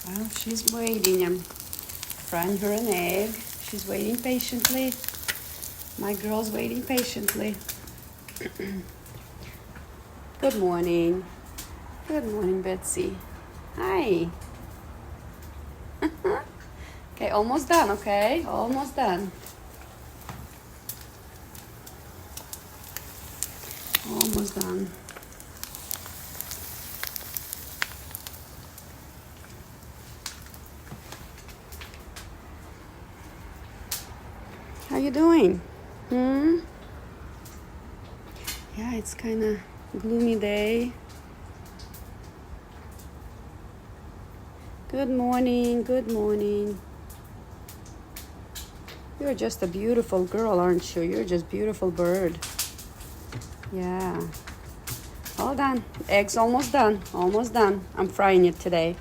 Well, she's waiting. I'm frying her an egg. She's waiting patiently. My girl's waiting patiently. Good morning. Good morning, Betsy. Hi. Okay, almost done, okay? Almost done. Almost done. How you doing? Yeah, it's kind of gloomy day. Good morning, good morning. You're just a beautiful girl, aren't you? You're just beautiful bird. Yeah. All done. Egg's almost done. Almost done. I'm frying it today.